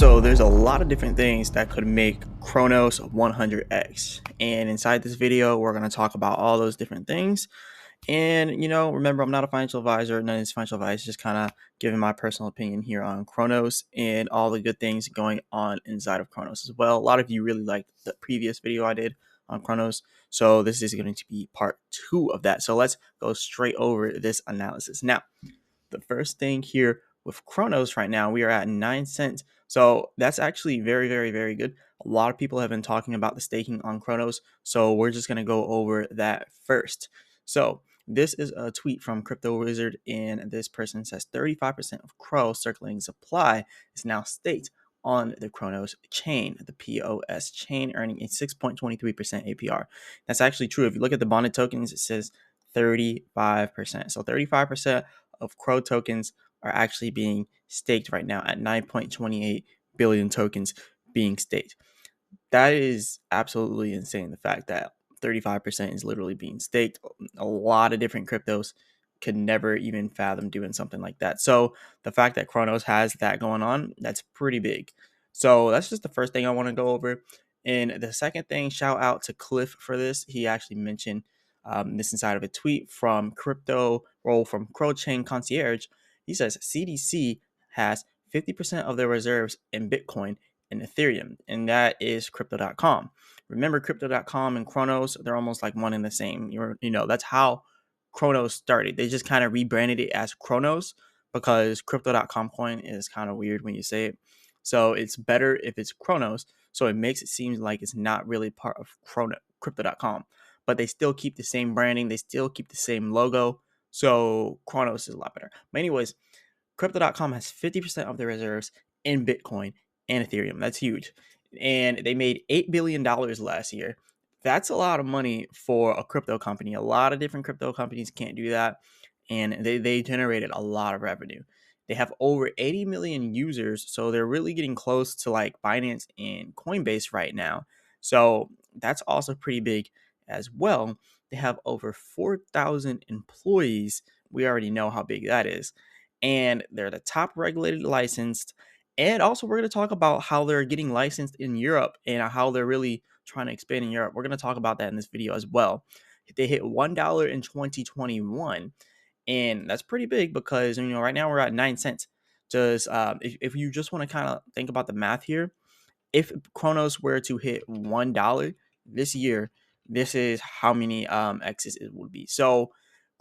So there's a lot of different things that could make Cronos 100x. And inside this video, we're going to talk about all those different things. And, remember, I'm not a financial advisor. None of this financial advice, just kind of giving my personal opinion here on Cronos and all the good things going on inside of Cronos as well. A lot of you really liked the previous video I did on Cronos. So this is going to be part 2 of that. So let's go straight over this analysis. Now, the first thing here with Cronos right now, we are at 9 cents. So that's actually very, very, very good. A lot of people have been talking about the staking on Cronos. So we're just going to go over that first. So this is a tweet from Crypto Wizard, and this person says 35% of CRO circulating supply is now staked on the Cronos chain, the POS chain, earning a 6.23% APR. That's actually true. If you look at the bonded tokens, it says 35%. So 35% of CRO tokens are actually being staked right now at 9.28 billion tokens being staked. That is absolutely insane. The fact that 35% is literally being staked. A lot of different cryptos could never even fathom doing something like that. So the fact that Cronos has that going on, that's pretty big. So that's just the first thing I want to go over. And the second thing, shout out to Cliff for this. He actually mentioned this inside of a tweet from from Crow Chain Concierge. He says CDC has 50% of their reserves in Bitcoin and Ethereum, and that is crypto.com. Remember, crypto.com and Cronos, they're almost like one and the same. That's how Cronos started. They just kind of rebranded it as Cronos because crypto.com coin is kind of weird when you say it. So it's better if it's Cronos. So it makes it seem like it's not really part of crypto.com. But they still keep the same branding. They still keep the same logo. So Cronos is a lot better. But anyways, crypto.com has 50% of their reserves in Bitcoin and Ethereum. That's huge. And they made $8 billion last year. That's a lot of money for a crypto company. A lot of different crypto companies can't do that. And they generated a lot of revenue. They have over 80 million users. So they're really getting close to like Binance and Coinbase right now. So that's also pretty big as well. They have over 4,000 employees. We already know how big that is. And they're the top regulated licensed. And also, we're going to talk about how they're getting licensed in Europe and how they're really trying to expand in Europe. We're going to talk about that in this video as well. They hit $1 in 2021. And that's pretty big because, right now we're at 9 cents. Just if you just want to kind of think about the math here, if Cronos were to hit $1 this year, this is how many X's it would be. So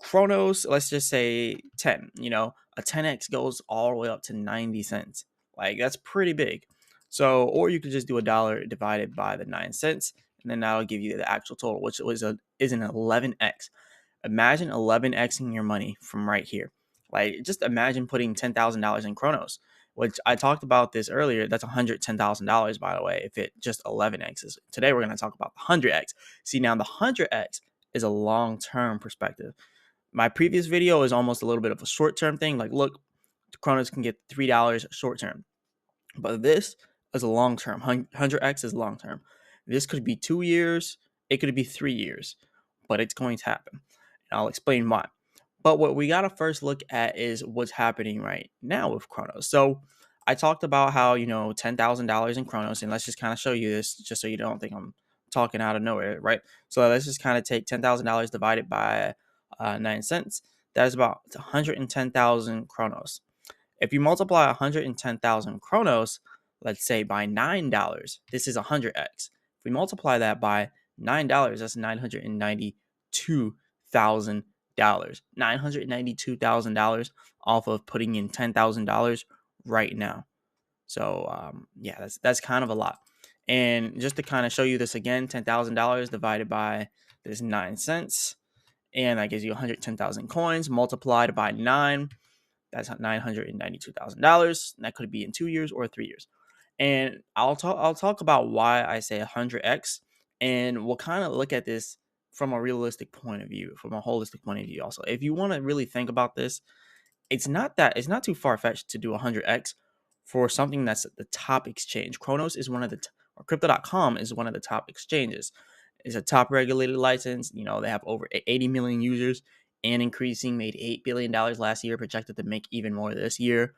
Cronos, let's just say 10, a 10X goes all the way up to 90 cents. Like that's pretty big. So, or you could just do $1 divided by the 9 cents, and then that'll give you the actual total, which is an 11X. Imagine 11xing your money from right here. Like just imagine putting $10,000 in Cronos, which I talked about this earlier. That's $110,000, by the way, if it just 11x's. Today we're going to talk about the 100x. See, now the 100x is a long-term perspective. My previous video is almost a little bit of a short-term thing. Like, look, Cronos can get $3 short-term. But this is a long-term. 100x is long-term. This could be 2 years. It could be 3 years. But it's going to happen. And I'll explain why. But what we got to first look at is what's happening right now with Cronos. So I talked about how, $10,000 in Cronos. And let's just kind of show you this just so you don't think I'm talking out of nowhere, right? So let's just kind of take $10,000 divided by 9 cents. That is about 110,000 Cronos. If you multiply 110,000 Cronos, let's say by $9, this is 100x. If we multiply that by $9, that's $992,000. $992,000 off of putting in $10,000 right now. So yeah, that's kind of a lot. And just to kind of show you this again, $10,000 divided by this 9 cents, and that gives you 110,000 coins multiplied by 9. That's $992,000. That could be in 2 years or 3 years. And I'll talk about why I say 100x, and we'll kind of look at this from a realistic point of view, from a holistic point of view. Also, if you want to really think about this, it's not too far fetched to do 100x for something that's at the top exchange. Cronos is one of the or Crypto.com is one of the top exchanges. It's a top regulated license. They have over 80 million users and increasing. Made $8 billion last year, projected to make even more this year.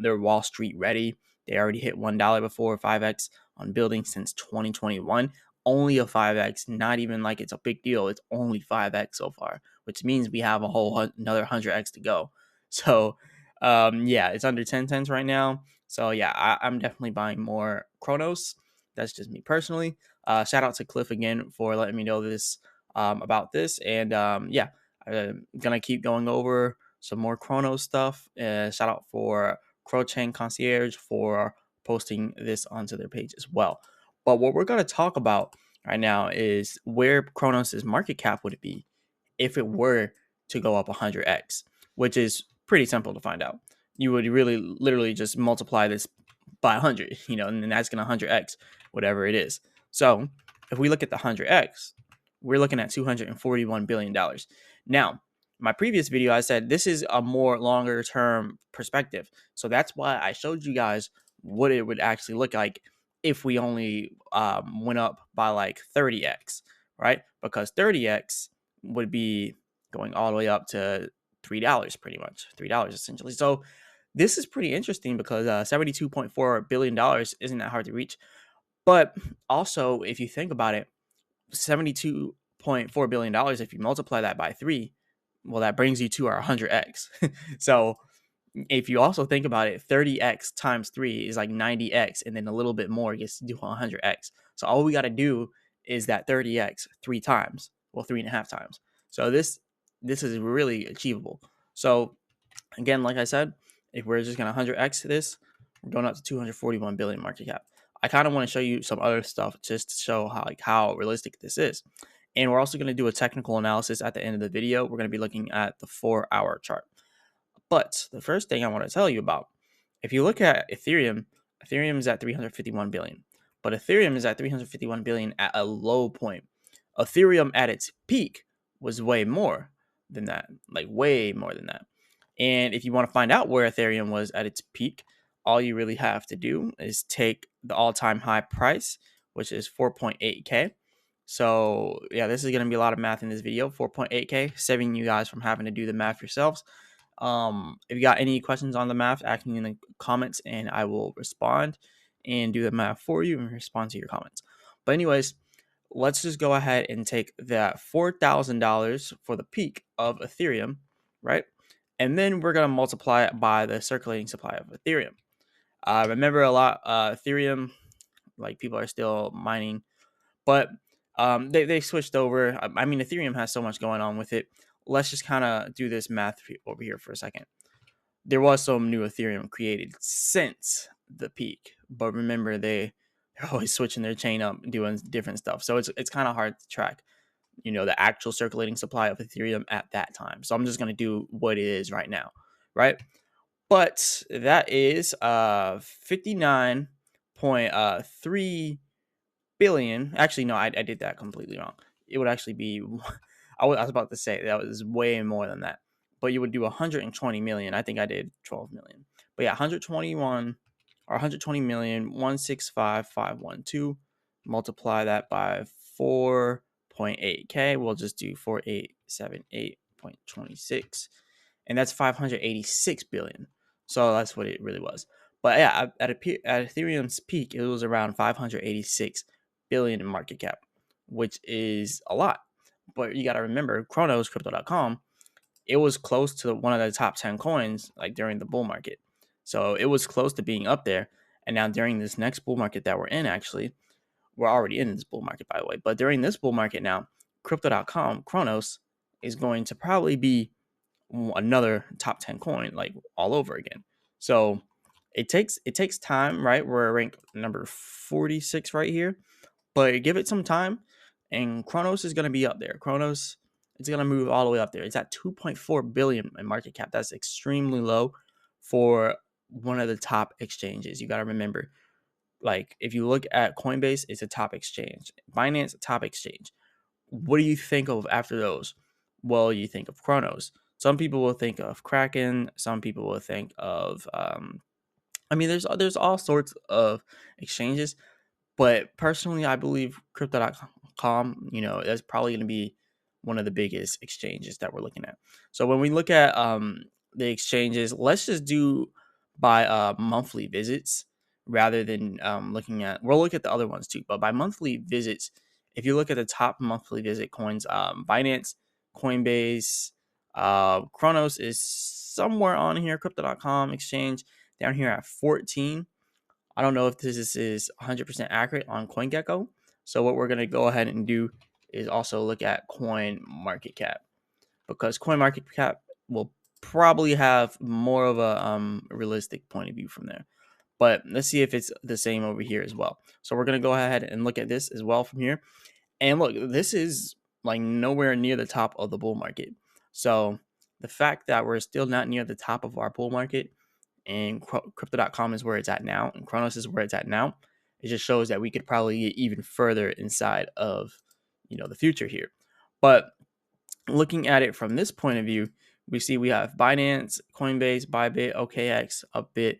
They're Wall Street ready. They already hit $1 before, 5x on building since 2021. Only a 5x, not even like it's a big deal. It's only 5x so far, which means we have a whole another 100x to go. So, yeah, it's under 10 cents right now. So, yeah, I'm definitely buying more Cronos. That's just me personally. Shout out to Cliff again for letting me know this about this. And yeah, I'm going to keep going over some more Cronos stuff. Shout out for Chain Concierge for posting this onto their page as well. But what we're going to talk about right now is where Cronos' market cap would be if it were to go up 100x, which is pretty simple to find out. You would really literally just multiply this by 100, and then that's going to 100x whatever it is. So if we look at the 100x, we're looking at $241 billion. Now, my previous video, I said this is a more longer term perspective. So that's why I showed you guys what it would actually look like if we only went up by like 30x, right? Because 30x would be going all the way up to $3 pretty much, $3 essentially. So this is pretty interesting because $72.4 billion isn't that hard to reach. But also, if you think about it, $72.4 billion, if you multiply that by 3, well, that brings you to our 100x. So if you also think about it, 30x times 3 is like 90x, and then a little bit more gets to do 100x. So all we got to do is that 30x 3 times, well, 3.5 times. So this is really achievable. So again, like I said, if we're just going to 100x this, we're going up to 241 billion market cap. I kind of want to show you some other stuff just to show how realistic this is. And we're also going to do a technical analysis at the end of the video. We're going to be looking at the 4-hour chart. But the first thing I want to tell you about, if you look at Ethereum, Ethereum is at 351 billion. But Ethereum is at 351 billion at a low point. Ethereum at its peak was way more than that, like way more than that. And if you want to find out where Ethereum was at its peak, all you really have to do is take the all-time high price, which is 4.8K. So yeah, this is going to be a lot of math in this video. 4.8K, saving you guys from having to do the math yourselves. If you got any questions on the math, ask me in the comments and I will respond and do the math for you and respond to your comments. But anyways, let's just go ahead and take that $4,000 for the peak of Ethereum, right? And then we're going to multiply it by the circulating supply of Ethereum. Remember a lot, Ethereum, like people are still mining, but they switched over. I mean, Ethereum has so much going on with it. Let's just kind of do this math over here for a second. There was some new Ethereum created since the peak, but remember they're always switching their chain up, doing different stuff. So it's kind of hard to track, the actual circulating supply of Ethereum at that time. So I'm just going to do what it is right now, right? But that is 59.3 billion. Actually, no, I did that completely wrong. It would actually be, I was about to say that was way more than that. But you would do 120 million. I think I did 12 million. But yeah, 121 or 120 million, 165,512. Multiply that by 4.8K. We'll just do 4878.26. And that's 586 billion. So that's what it really was. But yeah, at Ethereum's peak, it was around 586 billion in market cap, which is a lot. But you got to remember, Cronos, Crypto.com, it was close to one of the top 10 coins like during the bull market. So it was close to being up there. And now during this next bull market that we're in, actually, we're already in this bull market, by the way. But during this bull market now, Crypto.com, Cronos, is going to probably be another top 10 coin, like all over again. So it takes time, right? We're ranked number 46 right here, but give it some time and Cronos is going to be up there. Cronos, it's going to move all the way up there. It's at 2.4 billion in market cap. That's extremely low for one of the top exchanges. You got to remember, like if you look at Coinbase, it's a top exchange. Binance, a top exchange. What do you think of after those? Well, you think of Cronos. Some people will think of Kraken. Some people will think of, there's all sorts of exchanges. But personally, I believe Crypto.com, that's probably going to be one of the biggest exchanges that we're looking at. So when we look at the exchanges, let's just do by monthly visits. rather than looking at, we'll look at the other ones too, but by monthly visits, if you look at the top monthly visit coins, Binance, Coinbase, Cronos is somewhere on here, crypto.com exchange down here at 14. I don't know if this is 100% accurate on CoinGecko. So what we're going to go ahead and do is also look at Coin Market Cap, because Coin Market Cap will probably have more of a realistic point of view from there. But let's see if it's the same over here as well. So we're going to go ahead and look at this as well from here. And look, this is like nowhere near the top of the bull market. So the fact that we're still not near the top of our bull market, and crypto.com is where it's at now, and Cronos is where it's at now, it just shows that we could probably get even further inside of, the future here. But looking at it from this point of view, we see we have Binance, Coinbase, Bybit, OKX, Upbit,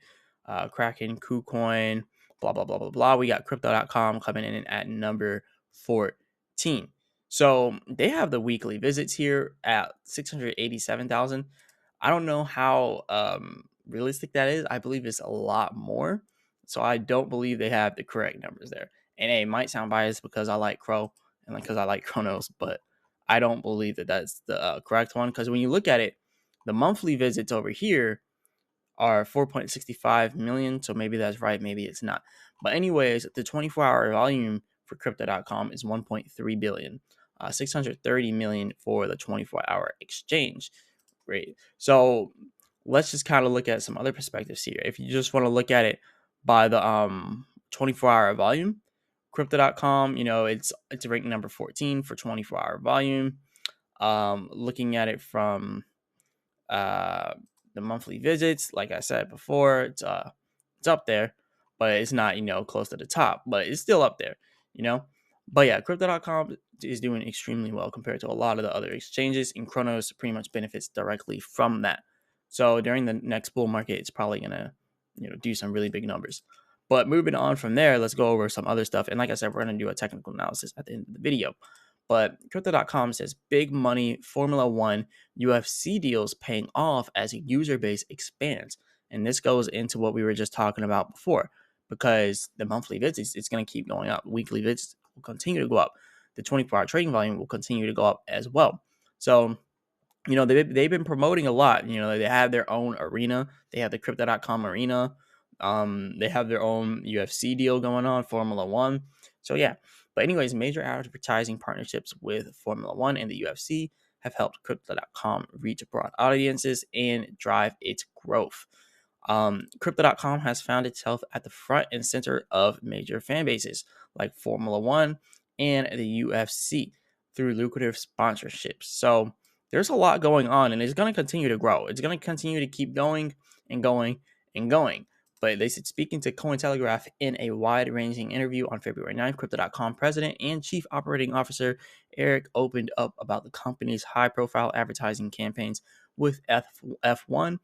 Kraken, KuCoin, blah, blah, blah, blah, blah. We got crypto.com coming in at number 14. So they have the weekly visits here at 687,000. I don't know how realistic that is. I believe it's a lot more. So I don't believe they have the correct numbers there. And it might sound biased because I like Crow and because I like Cronos, but I don't believe that that's the correct one, because when you look at it, the monthly visits over here are 4.65 million. So maybe that's right, maybe it's not. But anyways, the 24-hour volume for crypto.com is 1.3 billion, 630 million for the 24-hour exchange rate. So let's just kind of look at some other perspectives here. If you just want to look at it by the 24-hour volume, crypto.com, it's ranked number 14 for 24-hour volume. Looking at it from the monthly visits, like I said before, it's up there, but it's not, close to the top, but it's still up there, But yeah, crypto.com is doing extremely well compared to a lot of the other exchanges, and Cronos pretty much benefits directly from that. So during the next bull market, it's probably gonna, do some really big numbers. But moving on from there, let's go over some other stuff. And like I said, we're gonna do a technical analysis at the end of the video. But crypto.com says big money Formula One UFC deals paying off as a user base expands. And this goes into what we were just talking about before, because the monthly visits, it's going to keep going up. Weekly visits will continue to go up. The 24-hour trading volume will continue to go up as well. So, they've been promoting a lot. They have their own arena. They have the crypto.com arena. They have their own UFC deal going on, Formula One. So, yeah. But anyways, major advertising partnerships with Formula One and the UFC have helped Crypto.com reach broad audiences and drive its growth. Crypto.com has found itself at the front and center of major fan bases like Formula One and the UFC through lucrative sponsorships. So there's a lot going on, and it's going to continue to grow. It's going to continue to keep going and going and going. But they said, speaking to Cointelegraph in a wide-ranging interview on February 9th, Crypto.com president and chief operating officer Eric opened up about the company's high-profile advertising campaigns with F1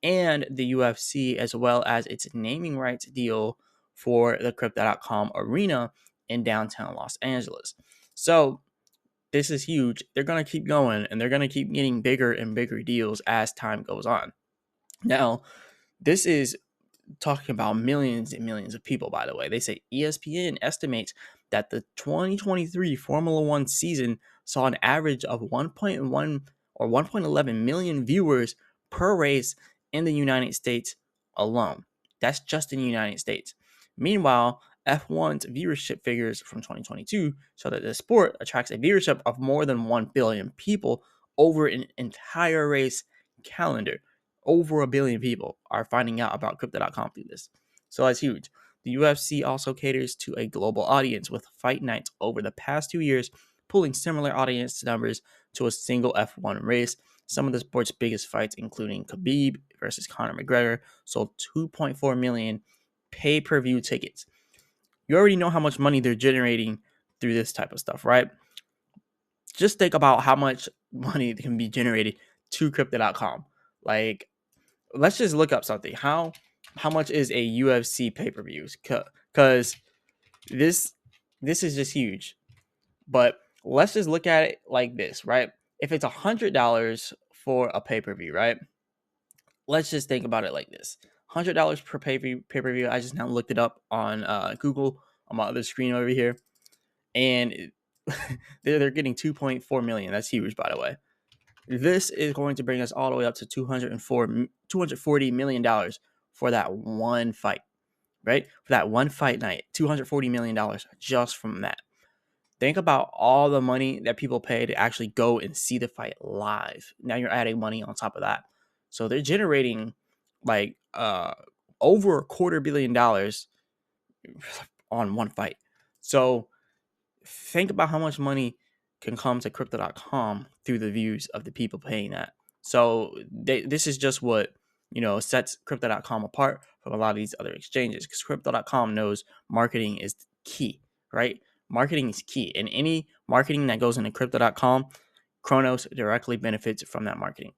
and the UFC, as well as its naming rights deal for the Crypto.com arena in downtown Los Angeles. So this is huge. They're going to keep going, and they're going to keep getting bigger and bigger deals as time goes on. Now, this is talking about millions and millions of people, by the way. They say ESPN estimates that the 2023 Formula One season saw an average of 1.1 or 1.11 million viewers per race in the United States alone. That's just in the United States. Meanwhile, F1's viewership figures from 2022 show that the sport attracts a viewership of more than 1 billion people over an entire race calendar. Over 1 billion people are finding out about crypto.com through this. So that's huge. The UFC also caters to a global audience, with fight nights over the past 2 years pulling similar audience numbers to a single F1 race. Some of the sport's biggest fights, including Khabib versus Conor McGregor, sold 2.4 million pay-per-view tickets. You already know how much money they're generating through this type of stuff, right? Just think about how much money can be generated to crypto.com. Like, let's just look up something. How much is a UFC pay-per-views? Because this is just huge. But let's just look at it like this, right? If it's $100 for a pay-per-view, right? Let's just think about it like this. $100 per pay-per-view. I just now looked it up on Google on my other screen over here, and they're getting 2.4 million. That's huge, by the way. This is going to bring us all the way up to $240 million for that one fight, right? For that one fight night, $240 million just from that. Think about all the money that people pay to actually go and see the fight live. Now you're adding money on top of that. So they're generating like over $250 million on one fight. So think about how much money can come to crypto.com through the views of the people paying that. So this is just what, sets crypto.com apart from a lot of these other exchanges, because crypto.com knows marketing is key, right? Marketing is key, and any marketing that goes into crypto.com, Cronos directly benefits from that marketing.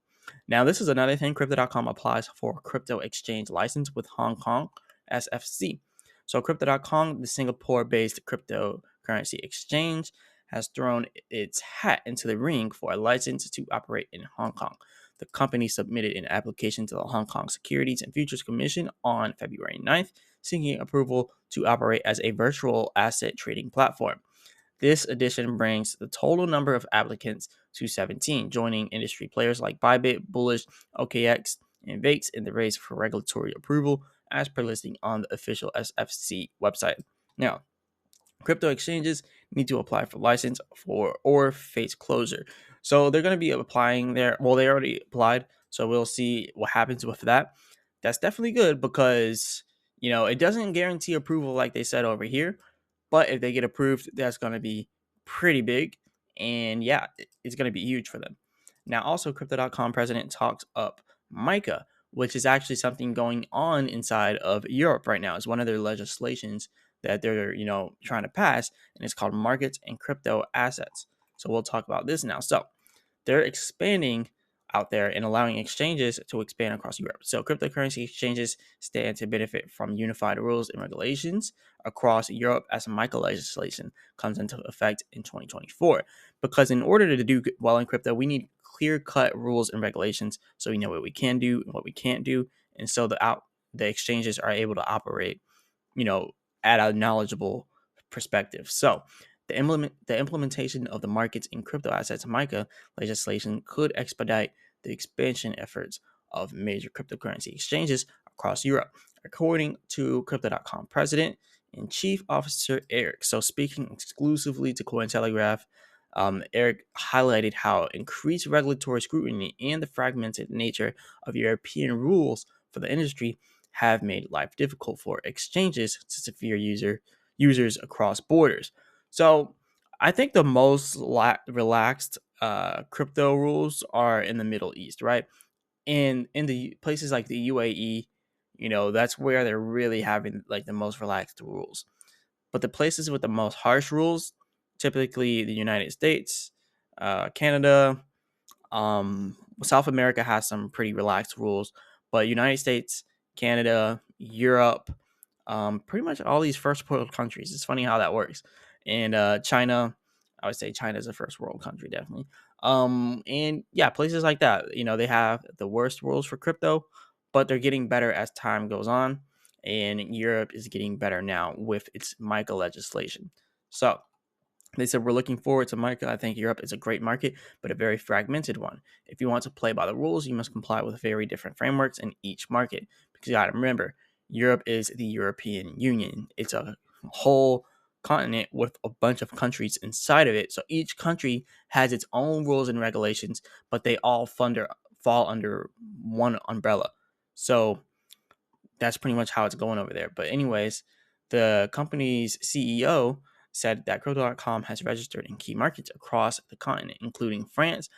Now, this is another thing. Crypto.com applies for a crypto exchange license with Hong Kong SFC. So crypto.com, the Singapore-based cryptocurrency exchange, has thrown its hat into the ring for a license to operate in Hong Kong. The company submitted an application to the Hong Kong Securities and Futures Commission on February 9th, seeking approval to operate as a virtual asset trading platform. This addition brings the total number of applicants to 17, joining industry players like Bybit, Bullish, OKX, and VAX in the race for regulatory approval, as per listing on the official SFC website. Now, crypto exchanges need to apply for license or face closure. So they're going to be applying there. Well, they already applied, so we'll see what happens with that. That's definitely good because, it doesn't guarantee approval like they said over here. But if they get approved, that's going to be pretty big. And yeah, it's going to be huge for them. Now, also, Crypto.com president talks up MiCA, which is actually something going on inside of Europe right now. It's one of their legislations that they're, trying to pass, and it's called Markets and Crypto Assets. So we'll talk about this now. So they're expanding out there and allowing exchanges to expand across Europe. So cryptocurrency exchanges stand to benefit from unified rules and regulations across Europe as MiCA legislation comes into effect in 2024. Because in order to do well in crypto, we need clear-cut rules and regulations so we know what we can do and what we can't do. And so the exchanges are able to operate, at a knowledgeable perspective. So the implementation of the markets in crypto assets MiCA legislation could expedite the expansion efforts of major cryptocurrency exchanges across Europe, according to Crypto.com president and chief officer Eric. So speaking exclusively to Cointelegraph, Eric highlighted how increased regulatory scrutiny and the fragmented nature of European rules for the industry have made life difficult for exchanges to severe users across borders. So I think the most relaxed crypto rules are in the Middle East, right? And in the places like the UAE, that's where they're really having like the most relaxed rules. But the places with the most harsh rules, typically the United States, Canada, South America has some pretty relaxed rules, but United States, Canada, Europe, pretty much all these first world countries. It's funny how that works. And China, I would say China is a first world country, definitely. And yeah, places like that, they have the worst rules for crypto, but they're getting better as time goes on. And Europe is getting better now with its MiCA legislation. So they said, we're looking forward to MiCA. I think Europe is a great market, but a very fragmented one. If you want to play by the rules, you must comply with very different frameworks in each market. Because you got to remember, Europe is the European Union. It's a whole continent with a bunch of countries inside of it. So each country has its own rules and regulations, but they all fall under one umbrella. So that's pretty much how it's going over there. But anyways, the company's CEO said that Crypto.com has registered in key markets across the continent, including France,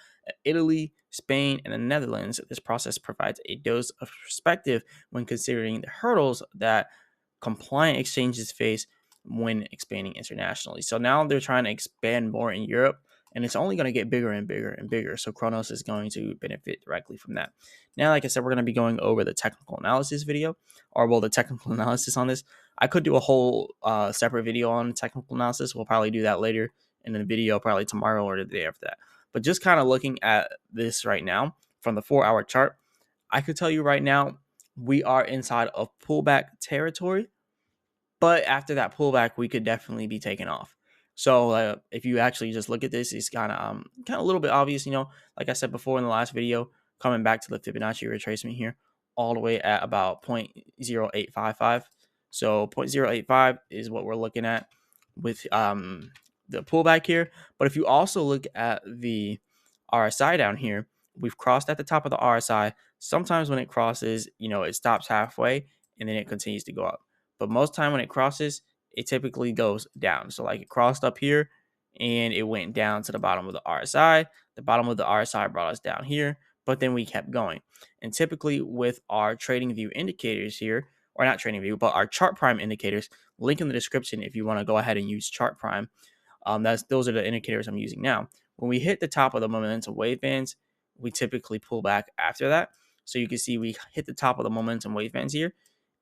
Italy, Spain, and the Netherlands. This process provides a dose of perspective when considering the hurdles that compliant exchanges face when expanding internationally. So now they're trying to expand more in Europe, and it's only going to get bigger and bigger and bigger. So Cronos is going to benefit directly from that. Now, like I said, we're going to be going over the technical analysis video, or well, the technical analysis on this. I could do a whole separate video on technical analysis. We'll probably do that later in the video, probably tomorrow or the day after that. But just kind of looking at this right now from the 4-hour chart, I could tell you right now, we are inside of pullback territory. But after that pullback, we could definitely be taken off. So if you actually just look at this, it's kind of a little bit obvious, like I said before in the last video, coming back to the Fibonacci retracement here, all the way at about 0.0855. So 0.085 is what we're looking at with the pullback here. But if you also look at the RSI down here, we've crossed at the top of the RSI. Sometimes when it crosses, it stops halfway and then it continues to go up. But most time when it crosses, it typically goes down. So like it crossed up here and it went down to the bottom of the RSI. The bottom of the RSI brought us down here, but then we kept going. And typically with our trading view indicators here, or not trading view, but our chart prime indicators, link in the description if you want to go ahead and use chart prime. Those are the indicators I'm using now. When we hit the top of the momentum wave bands, we typically pull back after that. So you can see we hit the top of the momentum wave bands here,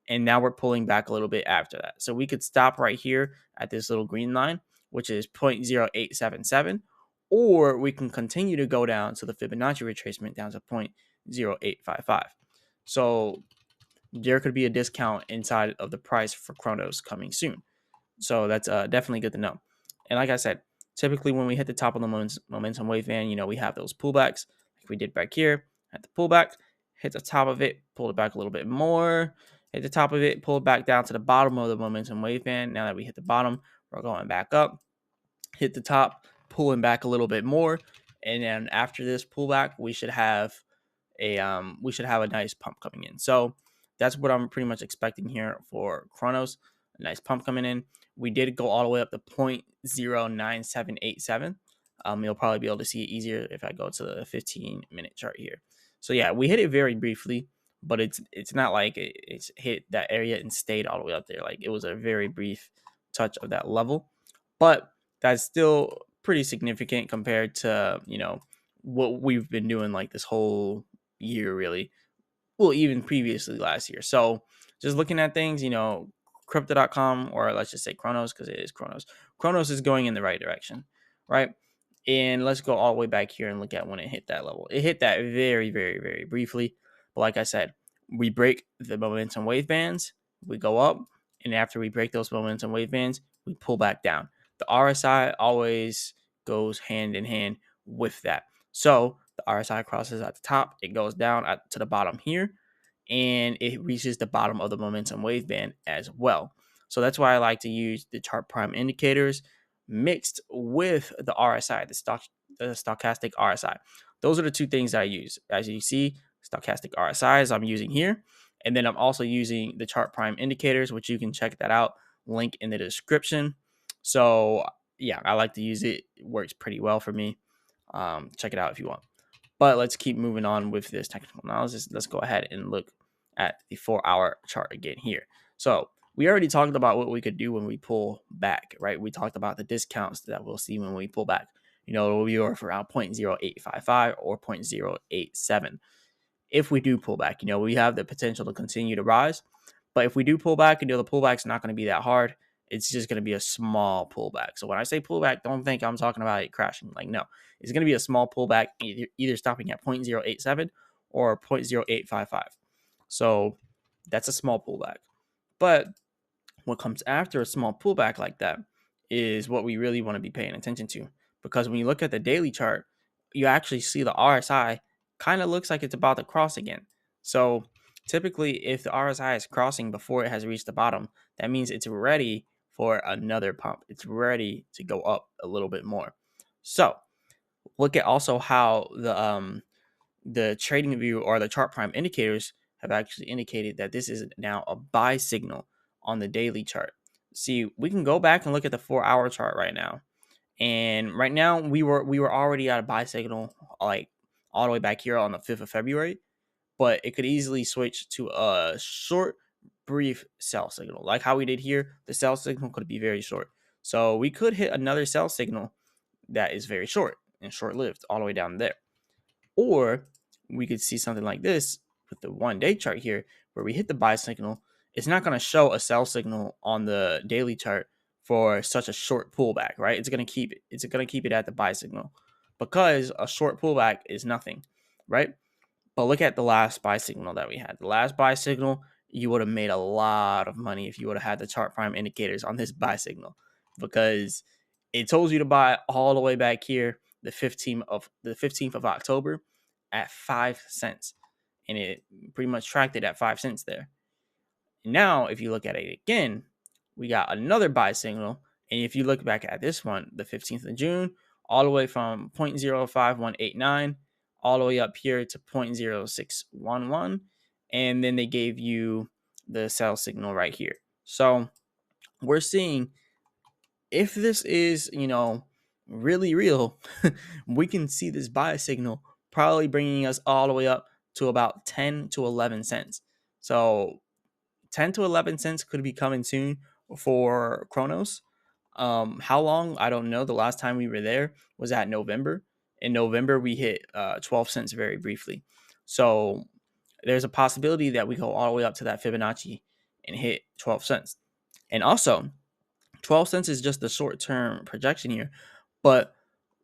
and now we're pulling back a little bit after that. So we could stop right here at this little green line, which is 0.0877, or we can continue to go down to the Fibonacci retracement down to 0.0855. So there could be a discount inside of the price for Cronos coming soon. So that's definitely good to know. And like I said, typically when we hit the top of the momentum wave band, we have those pullbacks like we did back here at the pullback, hit the top of it, pull it back a little bit more, hit the top of it, pull it back down to the bottom of the momentum wave band. Now that we hit the bottom, we're going back up, hit the top, pulling back a little bit more. And then after this pullback, we should have a nice pump coming in. So that's what I'm pretty much expecting here for Cronos. A nice pump coming in. We did go all the way up to 0.09787. You'll probably be able to see it easier if I go to the 15-minute chart here. So yeah, we hit it very briefly, but it's not like it's hit that area and stayed all the way up there. Like it was a very brief touch of that level, but that's still pretty significant compared to what we've been doing like this whole year, really. Well, even previously last year. So just looking at things, crypto.com, or let's just say Cronos, because it is Cronos. Cronos is going in the right direction, right? And let's go all the way back here and look at when it hit that level. It hit that very, very, very briefly. But like I said, we break the momentum wave bands, we go up, and after we break those momentum wave bands, we pull back down. The RSI always goes hand in hand with that. So the RSI crosses at the top, it goes down to the bottom here, and it reaches the bottom of the momentum wave band as well. So that's why I like to use the chart prime indicators mixed with the RSI, the stochastic RSI. Those are the two things that I use. As you see, stochastic RSIs I'm using here, and then I'm also using the chart prime indicators, which you can check that out, link in the description. So yeah, I like to use it. It works pretty well for me. Check it out if you want. But let's keep moving on with this technical analysis. Let's go ahead and look at the 4-hour chart again here. So we already talked about what we could do when we pull back, right? We talked about the discounts that we'll see when we pull back. It'll be around 0.0855 or 0.087. If we do pull back, we have the potential to continue to rise. But if we do pull back, the pullback's not going to be that hard. It's just going to be a small pullback. So when I say pullback, don't think I'm talking about it crashing. Like, no, it's going to be a small pullback, either stopping at 0.087 or 0.0855. So that's a small pullback. But what comes after a small pullback like that is what we really want to be paying attention to. Because when you look at the daily chart, you actually see the RSI kind of looks like it's about to cross again. So typically, if the RSI is crossing before it has reached the bottom, that means it's ready for another pump. It's ready to go up a little bit more. So look at also how the trading view or the chart prime indicators have actually indicated that this is now a buy signal on the daily chart. See, we can go back and look at the 4-hour chart right now. And right now we were already at a buy signal like all the way back here on the 5th of February, but it could easily switch to a short brief sell signal. Like how we did here, the sell signal could be very short. So we could hit another sell signal that is very short and short-lived all the way down there. Or we could see something like this with the 1-day chart here, where we hit the buy signal. It's not going to show a sell signal on the daily chart for such a short pullback, right? It's going to keep it at the buy signal because a short pullback is nothing, right? But look at the last buy signal that we had. The last buy signal, you would have made a lot of money if you would have had the chart prime indicators on this buy signal, because it told you to buy all the way back here, the 15th of October at 5 cents. And it pretty much tracked it at 5 cents there. Now, if you look at it again, we got another buy signal. And if you look back at this one, the 15th of June, all the way from 0.05189 all the way up here to 0.0611. And then they gave you the sell signal right here. So we're seeing, if this is, really real, we can see this buy signal probably bringing us all the way up to about 10 to 11 cents. So 10 to 11 cents could be coming soon for Cronos. How long? I don't know. The last time we were there was at November. In November, we hit 12 cents very briefly. So there's a possibility that we go all the way up to that Fibonacci and hit 12 cents. And also, 12 cents is just the short-term projection here. But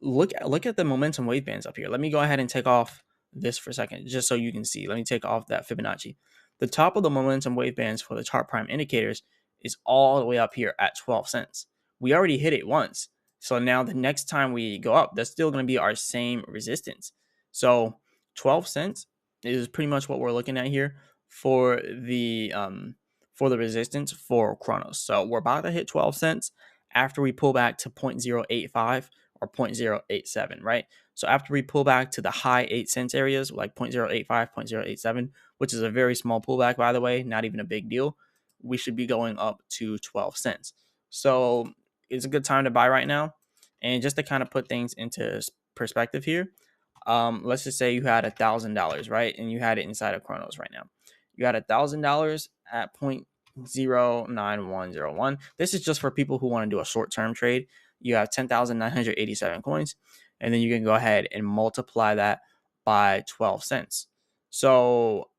look at the momentum wave bands up here. Let me go ahead and take off this for a second, just so you can see. Let me take off that Fibonacci. The top of the momentum wave bands for the chart prime indicators is all the way up here at 12 cents. We already hit it once. So now the next time we go up, that's still going to be our same resistance. So 12 cents is pretty much what we're looking at here for the resistance for Cronos. So we're about to hit 12 cents after we pull back to 0.085 or 0.087, right? So after we pull back to the high 8 cents areas, like 0.085, 0.087, which is a very small pullback, by the way, not even a big deal, we should be going up to 12 cents. So it's a good time to buy right now. And just to kind of put things into perspective here, let's just say you had $1,000, right? And you had it inside of Cronos right now. You had $1,000 at 0.09101. This is just for people who want to do a short-term trade. You have 10,987 coins, and then you can go ahead and multiply that by 12 cents. So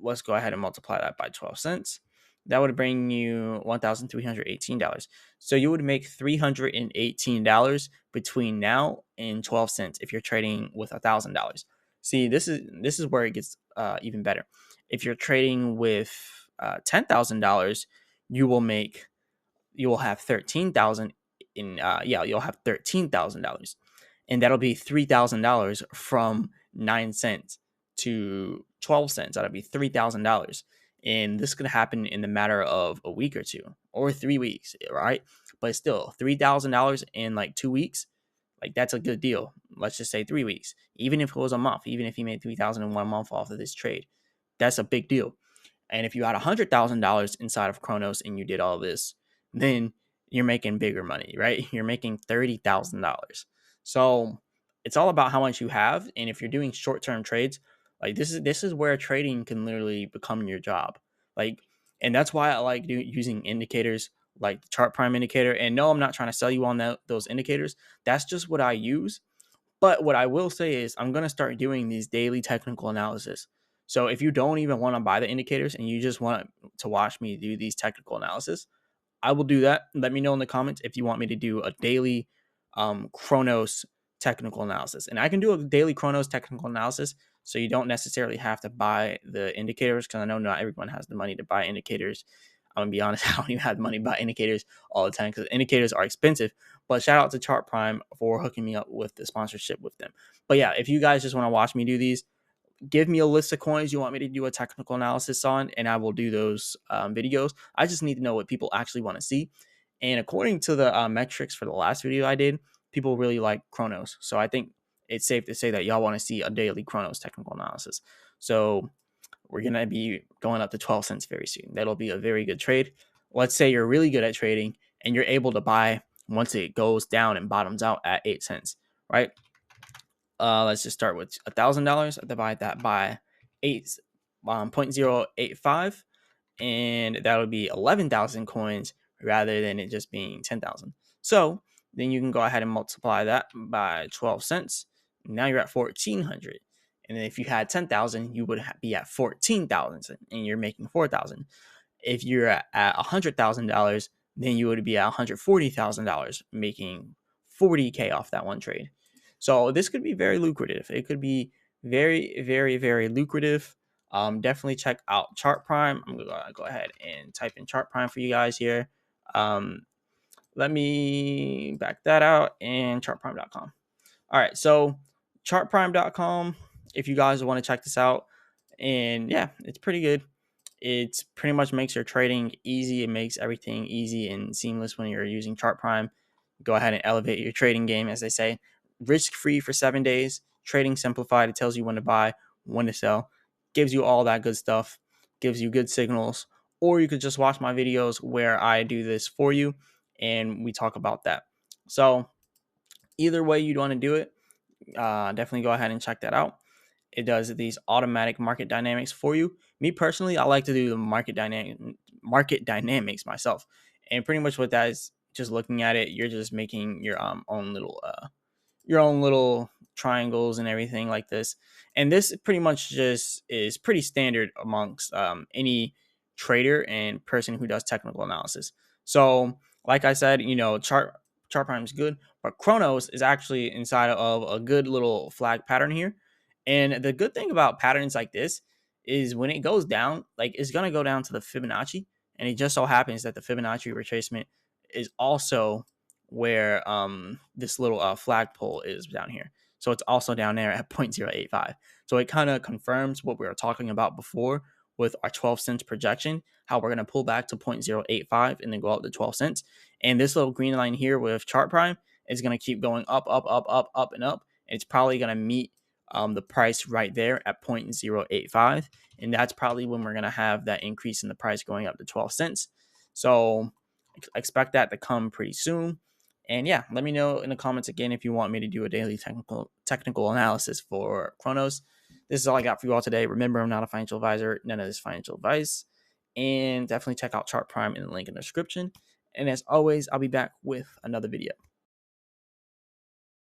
let's go ahead and multiply that by 12 cents. That would bring you $1,318. So you would make $318 between now and 12 cents if you're trading with $1,000. See, this is where it gets even better. If you're trading with $10,000, you will have 13,000 in you'll have $13,000, and that'll be $3,000 from 9 cents to 12 cents. That'll be $3,000, and this could happen in the matter of a week or two or 3 weeks, right? But still, $3,000 in like 2 weeks, like that's a good deal. Let's just say 3 weeks. Even if it was a month, even if you made 3,000 in 1 month off of this trade, that's a big deal. And if you had $100,000 inside of Cronos and you did all this, then you're making bigger money, right? You're making $30,000. So it's all about how much you have. And if you're doing short-term trades, like this is where trading can literally become your job. Like, and that's why I like using indicators like the chart prime indicator. And no, I'm not trying to sell you on those indicators. That's just what I use. But what I will say is I'm going to start doing these daily technical analysis. So if you don't even want to buy the indicators and you just want to watch me do these technical analysis, I will do that. Let me know in the comments if you want me to do a daily Cronos technical analysis. And I can do a daily Cronos technical analysis, so you don't necessarily have to buy the indicators, because I know not everyone has the money to buy indicators. I'm going to be honest, I don't even have money to buy indicators all the time because indicators are expensive. But shout out to Chart Prime for hooking me up with the sponsorship with them. But yeah, if you guys just want to watch me do these, give me a list of coins you want me to do a technical analysis on, and I will do those videos. I just need to know what people actually want to see. And according to the metrics for the last video I did, people really like Cronos. So I think it's safe to say that y'all want to see a daily Cronos technical analysis. So we're going to be going up to 12 cents very soon. That'll be a very good trade. Let's say you're really good at trading and you're able to buy once it goes down and bottoms out at 8 cents, right? Let's just start with $1,000. Divide that by 0.085, and that would be 11,000 coins rather than it just being 10,000. So then you can go ahead and multiply that by 12 cents. Now you're at 1,400. And then if you had 10,000, you would be at 14,000, and you're making 4,000. If you're at $100,000, then you would be at $140,000, making 40K off that one trade. So this could be very lucrative. It could be Very, very, very lucrative. Definitely check out Chart Prime. I'm gonna go ahead and type in Chart Prime for you guys here. Let me back that out and chartprime.com. All right, so chartprime.com, if you guys want to check this out. And yeah, it's pretty good. It's pretty much makes your trading easy. It makes everything easy and seamless when you're using Chart Prime. Go ahead and elevate your trading game, as they say. Risk free for 7 days. Trading simplified. It tells you when to buy, when to sell. Gives you all that good stuff. Gives you good signals. Or you could just watch my videos where I do this for you and we talk about that. So either way you want to do it, definitely go ahead and check that out. It does these automatic market dynamics for you. Me personally, I like to do the market dynamics myself, and pretty much what that is, just looking at it, you're just making your own little triangles and everything like this. And this pretty much just is pretty standard amongst any trader and person who does technical analysis. So, like I said, chart prime is good, but Chronos is actually inside of a good little flag pattern here. And the good thing about patterns like this is when it goes down, like it's gonna go down to the Fibonacci, and it just so happens that the Fibonacci retracement is also where this little flagpole is down here. So it's also down there at 0.085. So it kind of confirms what we were talking about before with our 12 cents projection, how we're going to pull back to 0.085 and then go up to 12 cents. And this little green line here with Chart Prime is going to keep going up, up, up, up, up, and up. And it's probably going to meet the price right there at 0.085. And that's probably when we're going to have that increase in the price going up to 12 cents. So expect that to come pretty soon. And yeah, let me know in the comments again if you want me to do a daily technical analysis for Cronos. This is all I got for you all today. Remember, I'm not a financial advisor. None of this financial advice. And definitely check out Chart Prime in the link in the description. And as always, I'll be back with another video.